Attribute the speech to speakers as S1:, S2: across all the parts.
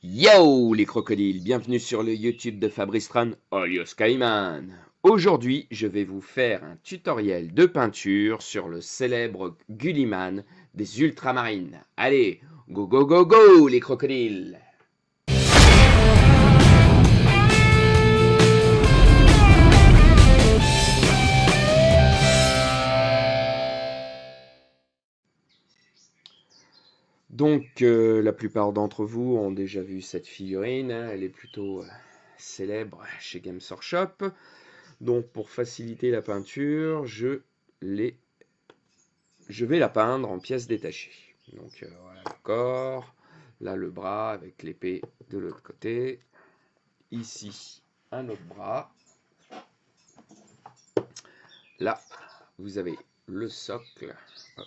S1: Yo les crocodiles, bienvenue sur le YouTube de Fabrice Tran, alias Kaiman. Aujourd'hui, je vais vous faire un tutoriel de peinture sur le célèbre Gulliman des ultramarines. Allez, go go go go les crocodiles! Donc, la plupart d'entre vous ont déjà vu cette figurine, hein, elle est plutôt célèbre chez Games Workshop. Donc, pour faciliter la peinture, je vais la peindre en pièces détachées. Donc, voilà le corps, là le bras avec l'épée de l'autre côté, ici un autre bras, là vous avez le socle, hop,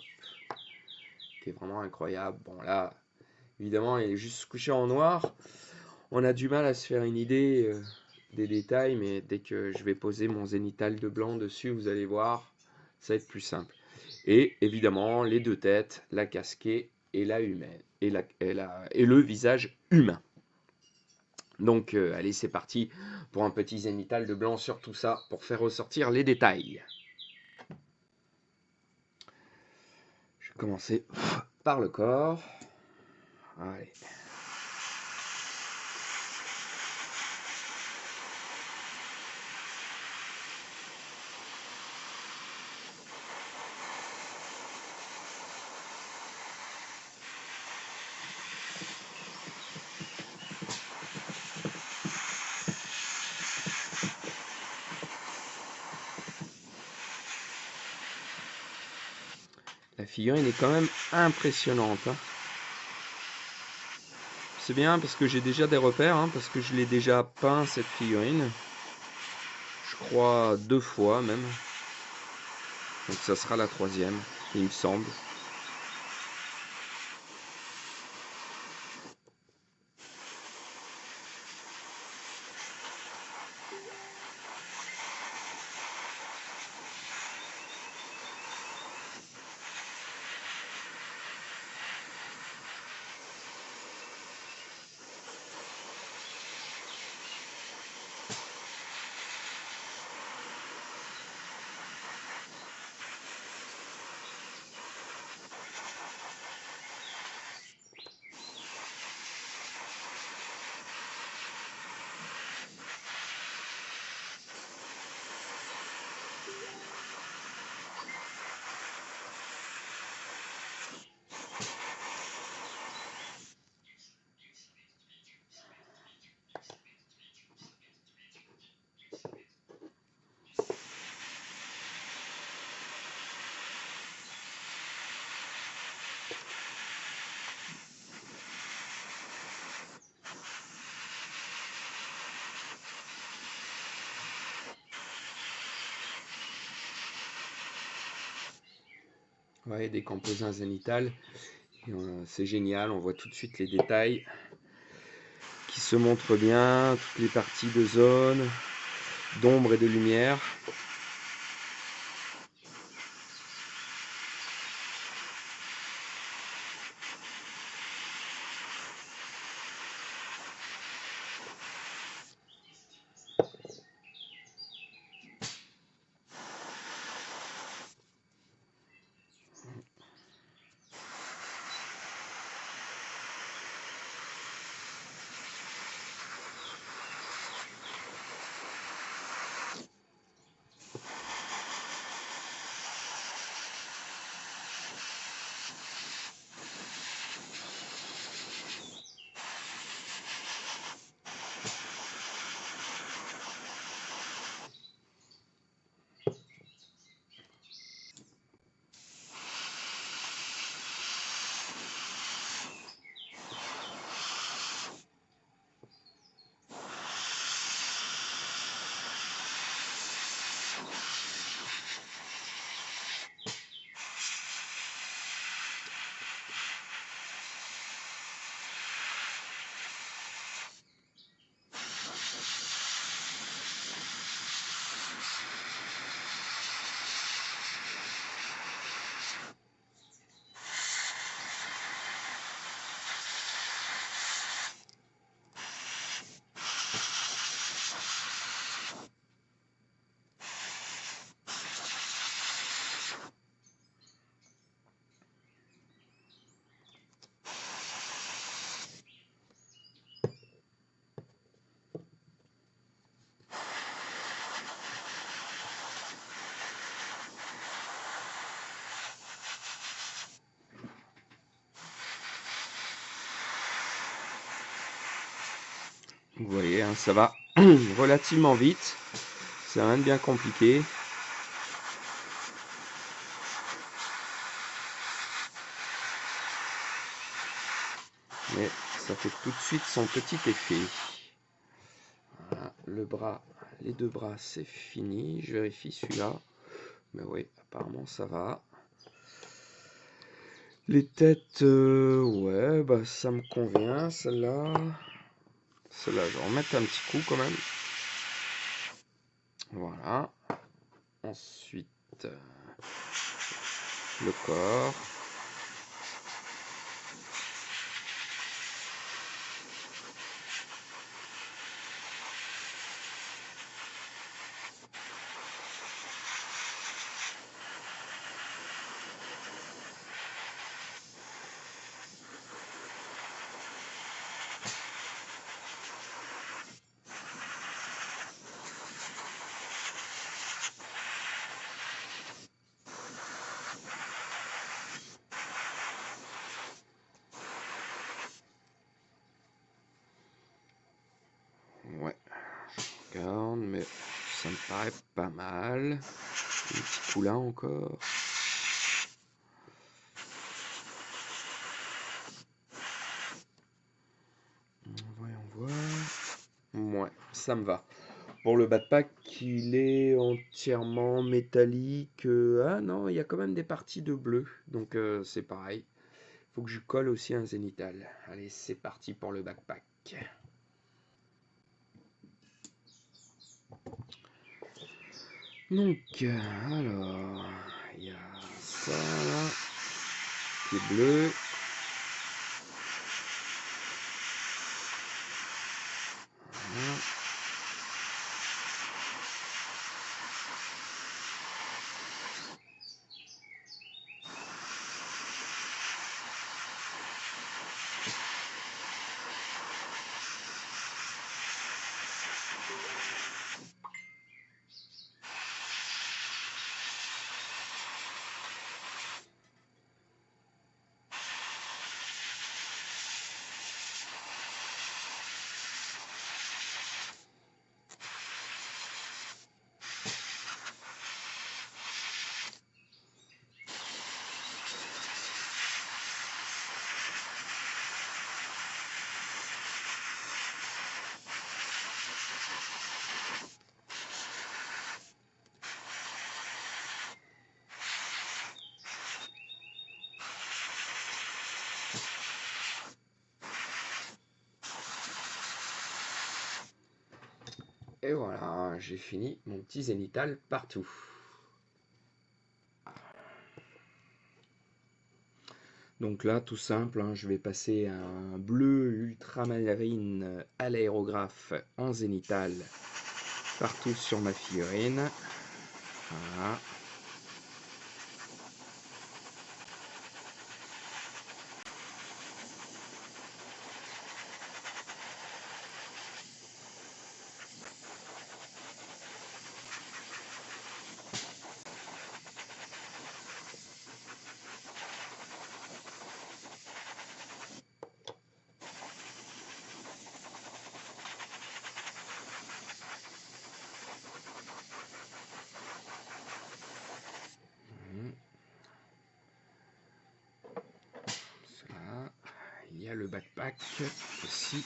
S1: qui est vraiment incroyable. Bon là, évidemment, il est juste couché en noir. On a du mal à se faire une idée des détails, mais dès que je vais poser mon zénithal de blanc dessus, vous allez voir, ça va être plus simple. Et évidemment, les deux têtes, la casquée et la humaine, et le visage humain. Donc, allez, c'est parti pour un petit zénithal de blanc sur tout ça pour faire ressortir les détails. Je vais commencer par le corps. Allez. La figurine est quand même impressionnante, hein. C'est bien parce que j'ai déjà des repères, hein, parce que je l'ai déjà peint cette figurine. Je crois 2 fois même. Donc ça sera la 3e, il me semble. Ouais, dès qu'on pose un zénithal, c'est génial, on voit tout de suite les détails qui se montrent bien, toutes les parties de zone, d'ombre et de lumière. Vous voyez, hein, ça va relativement vite. C'est rien de bien compliqué. Mais ça fait tout de suite son petit effet. Voilà, le bras, les deux bras, c'est fini. Je vérifie celui-là. Mais oui, apparemment ça va. Les têtes, ouais, bah ça me convient. Celle-là, je vais remettre un petit coup quand même. Voilà. Ensuite, le corps. Ouais, je regarde, mais ça me paraît pas mal. Un petit coup là encore. Voyons voir. Ouais, ça me va. Pour le backpack, il est entièrement métallique. Ah non, il y a quand même des parties de bleu. Donc c'est pareil. Faut que je colle aussi un zénithal. Allez, c'est parti pour le backpack. Donc, alors, il y a ça là, qui est bleu. Voilà. Et voilà, j'ai fini mon petit zénithal partout. Donc là, tout simple, hein, je vais passer un bleu ultramarine à l'aérographe en zénithal partout sur ma figurine. Voilà. Cela. Il y a le backpack aussi.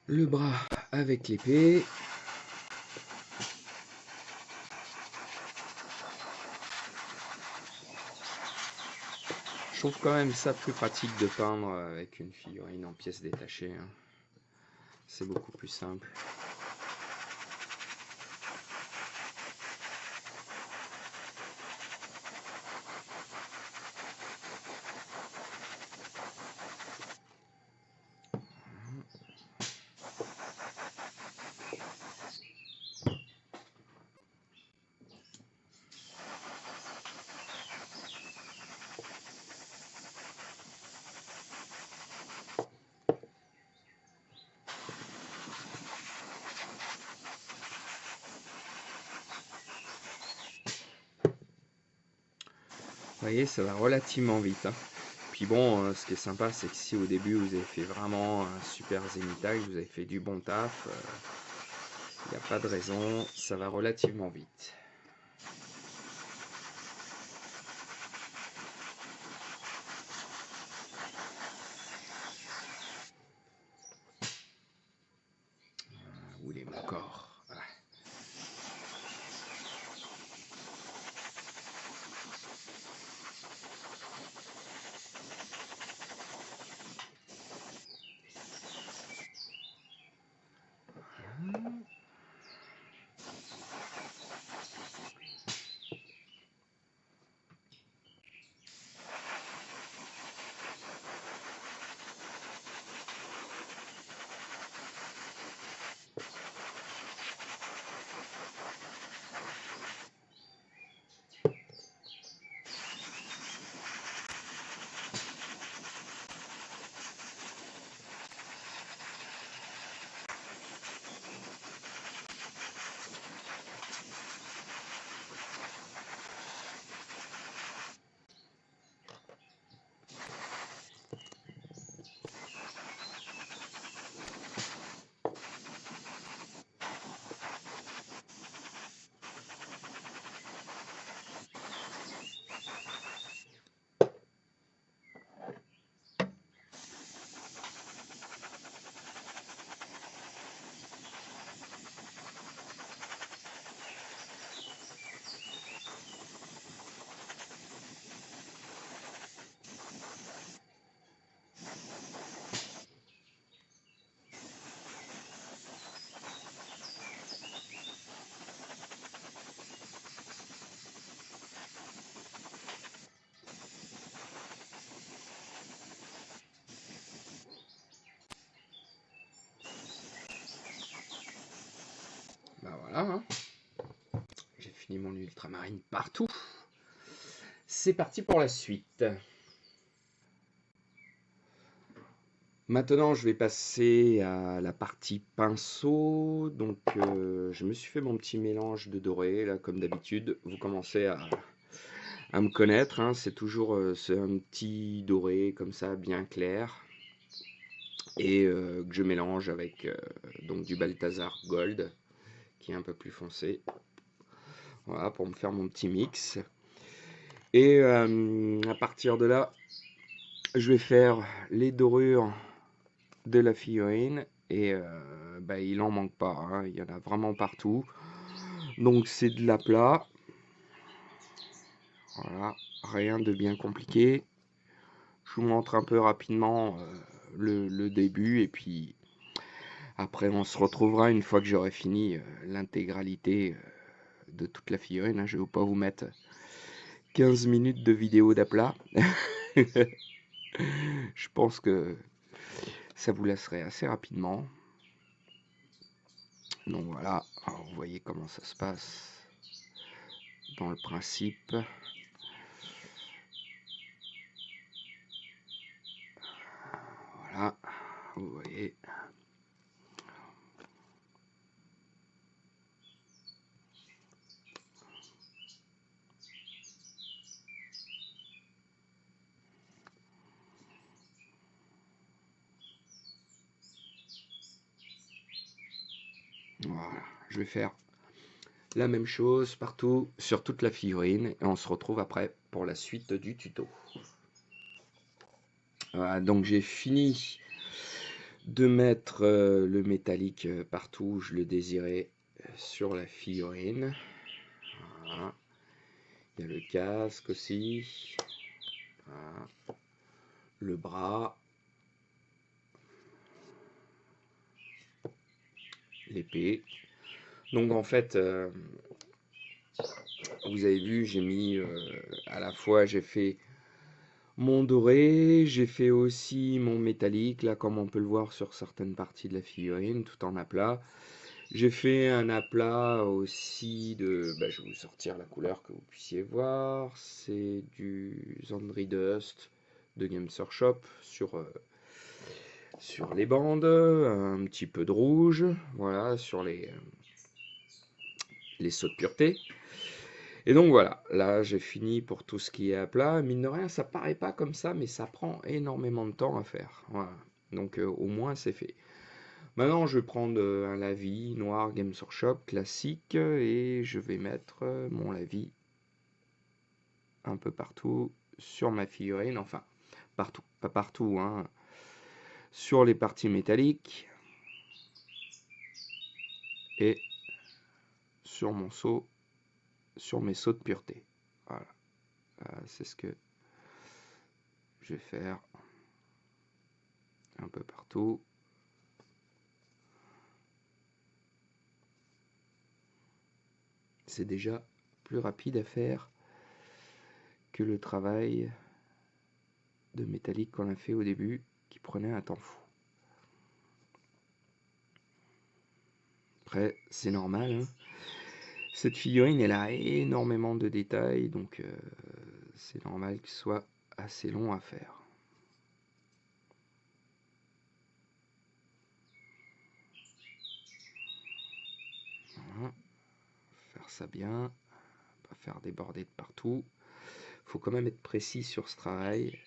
S1: Le bras avec l'épée. Je trouve quand même ça plus pratique de peindre avec une figurine en pièces détachées, hein. C'est beaucoup plus simple. voyez, ça va relativement vite, hein. Puis bon, ce qui est sympa, c'est que si au début vous avez fait vraiment un super zénithal, vous avez fait du bon taf, il n'y a pas de raison, ça va relativement vite. Où il est mon corps? Ah. Bah voilà, hein. J'ai fini mon ultramarine partout. C'est parti pour la suite. Maintenant, je vais passer à la partie pinceau. Donc, je me suis fait mon petit mélange de doré, là, comme d'habitude. Vous commencez à me connaître, hein. C'est toujours c'est un petit doré, comme ça, bien clair. Et que je mélange avec donc du Balthazar Gold, qui est un peu plus foncé. Voilà, pour me faire mon petit mix. Et à partir de là, je vais faire les dorures de la figurine. Et bah, il en manque pas, hein. Il y en a vraiment partout. Donc c'est de l'aplat. Voilà, rien de bien compliqué. Je vous montre un peu rapidement le début. Et puis après, on se retrouvera une fois que j'aurai fini l'intégralité de toute la figurine, hein. Je ne vais pas vous mettre 15 minutes de vidéo d'aplat. Je pense que ça vous lasserait assez rapidement. Donc voilà, alors vous voyez comment ça se passe dans le principe. Voilà, vous voyez. Voilà, je vais faire la même chose partout sur toute la figurine et on se retrouve après pour la suite du tuto. Voilà, donc j'ai fini de mettre le métallique partout où je le désirais sur la figurine. Voilà. Il y a le casque aussi. Voilà. Le bras. L'épée. Donc en fait, vous avez vu, j'ai mis à la fois, j'ai fait mon doré, j'ai fait aussi mon métallique, là comme on peut le voir sur certaines parties de la figurine, tout en aplat. J'ai fait un aplat aussi de, bah, je vais vous sortir la couleur que vous puissiez voir, c'est du Zandri Dust de Games Workshop sur les bandes, un petit peu de rouge, voilà, sur les sauts de pureté. Et donc voilà, là j'ai fini pour tout ce qui est à plat. Mine de rien, ça paraît pas comme ça, mais ça prend énormément de temps à faire. Voilà. Donc au moins c'est fait. Maintenant, je vais prendre un lavis noir Games Workshop classique et je vais mettre mon lavis un peu partout sur ma figurine. Enfin, partout, pas partout, hein. Sur les parties métalliques et sur mon seau, sur mes seaux de pureté. Voilà, c'est ce que je vais faire un peu partout. C'est déjà plus rapide à faire que le travail de métallique qu'on a fait au début, qui prenait un temps fou. Après, c'est normal, hein. Cette figurine, elle a énormément de détails, donc c'est normal qu'il soit assez long à faire. Voilà. Faire ça bien, pas faire déborder de partout. Faut quand même être précis sur ce travail.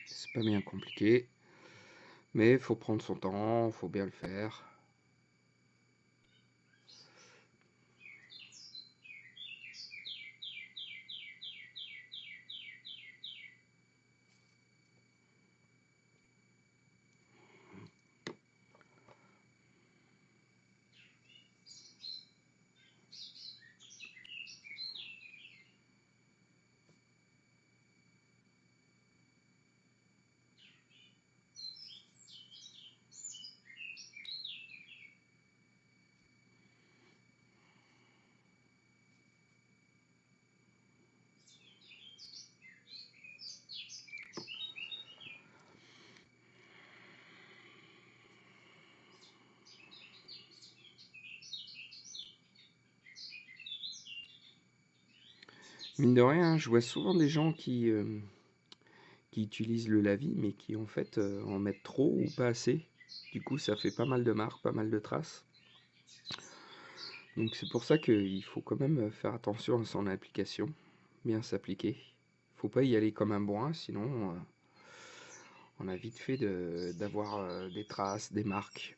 S1: C'est pas bien compliqué, mais faut prendre son temps, faut bien le faire. Mine de rien, je vois souvent des gens qui utilisent le lavis, mais qui en fait en mettent trop ou pas assez. Du coup, ça fait pas mal de marques, pas mal de traces. Donc c'est pour ça qu'il faut quand même faire attention à son application, bien s'appliquer. Faut pas y aller comme un bourrin, sinon on a vite fait d'avoir des traces, des marques.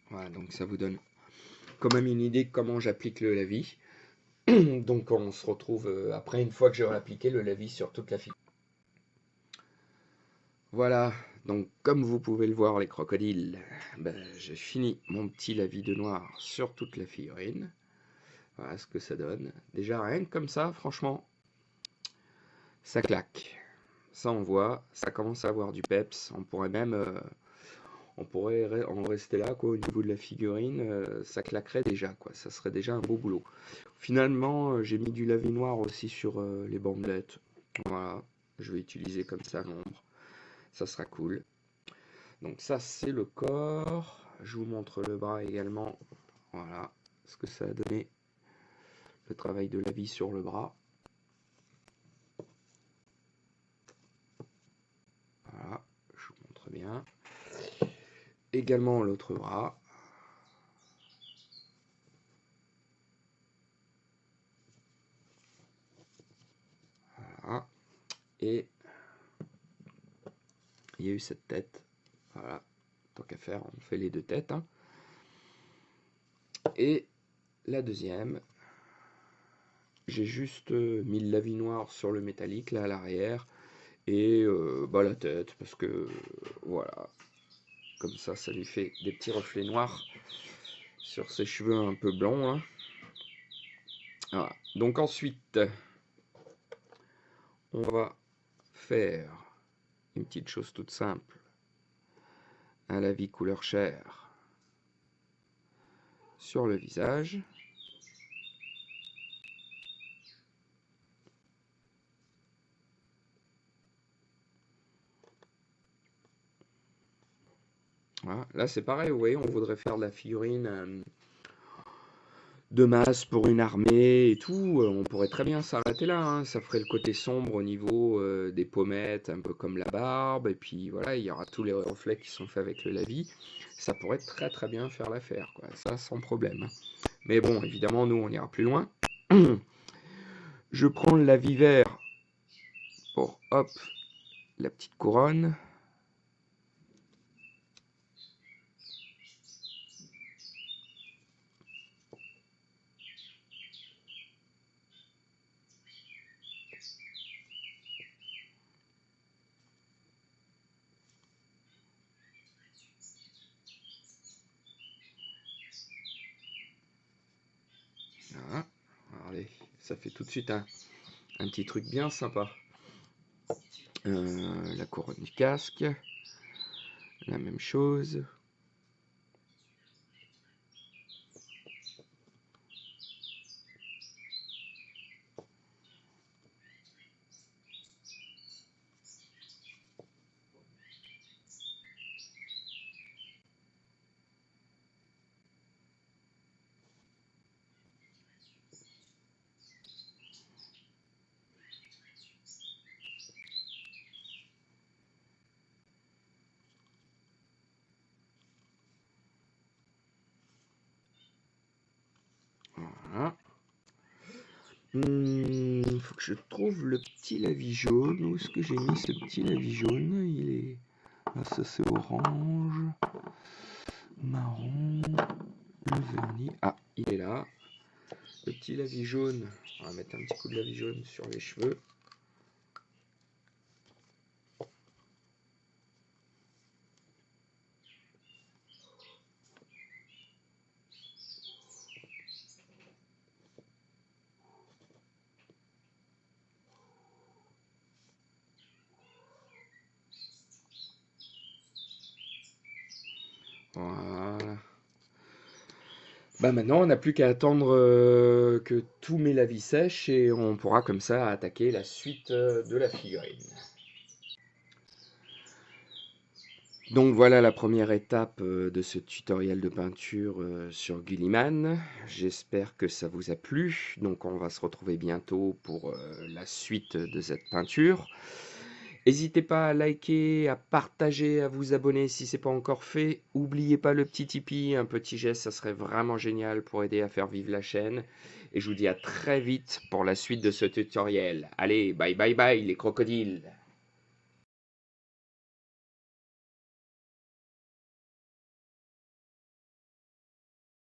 S1: Voilà, donc ça vous donne quand même une idée de comment j'applique le lavis. Donc on se retrouve après, une fois que j'aurai appliqué le lavis sur toute la figure. Voilà, donc comme vous pouvez le voir les crocodiles, ben, j'ai fini mon petit lavis de noir sur toute la figurine. Voilà ce que ça donne. Déjà rien que comme ça, franchement, ça claque. Ça on voit, ça commence à avoir du peps. On pourrait même en rester là quoi, au niveau de la figurine, ça claquerait déjà quoi, ça serait déjà un beau boulot. Finalement, j'ai mis du lavis noir aussi sur les bandelettes. Voilà, je vais utiliser comme ça l'ombre. Ça sera cool. Donc ça c'est le corps. Je vous montre le bras également. Voilà ce que ça a donné. Le travail de lavis sur le bras. Voilà, je vous montre bien. Également l'autre bras. Voilà. Et il y a eu cette tête. Voilà, tant qu'à faire, on fait les deux têtes. Hein. Et la deuxième, j'ai juste mis le lavinoir sur le métallique, là, à l'arrière. Et la tête, parce que, voilà. Comme ça lui fait des petits reflets noirs sur ses cheveux un peu blancs. Là. Voilà. Donc ensuite, on va faire une petite chose toute simple. Un lavis couleur chair sur le visage. Voilà. Là c'est pareil, vous voyez, on voudrait faire de la figurine de masse pour une armée et tout. On pourrait très bien s'arrêter là, hein. Ça ferait le côté sombre au niveau des pommettes, un peu comme la barbe. Et puis voilà, il y aura tous les reflets qui sont faits avec le lavis. Ça pourrait très très bien faire l'affaire, quoi. Ça sans problème. Mais bon, évidemment, nous on ira plus loin. Je prends le lavis vert pour, hop, la petite couronne. Voilà. Allez, ça fait tout de suite un petit truc bien sympa. La couronne du casque, la même chose. Voilà. Faut que je trouve le petit lavis jaune. Où est-ce que j'ai mis ce petit lavis jaune? Il est... Ah, ça c'est orange, marron, le vernis. Ah, il est là. Le petit lavis jaune. On va mettre un petit coup de lavis jaune sur les cheveux. Voilà. Bah maintenant, on n'a plus qu'à attendre que tous mes lavis sèchent et on pourra comme ça attaquer la suite de la figurine. Donc voilà la première étape de ce tutoriel de peinture sur Gulliman. J'espère que ça vous a plu. Donc on va se retrouver bientôt pour la suite de cette peinture. N'hésitez pas à liker, à partager, à vous abonner si ce n'est pas encore fait. N'oubliez pas le petit Tipeee, un petit geste, ça serait vraiment génial pour aider à faire vivre la chaîne. Et je vous dis à très vite pour la suite de ce tutoriel. Allez, bye bye bye les crocodiles!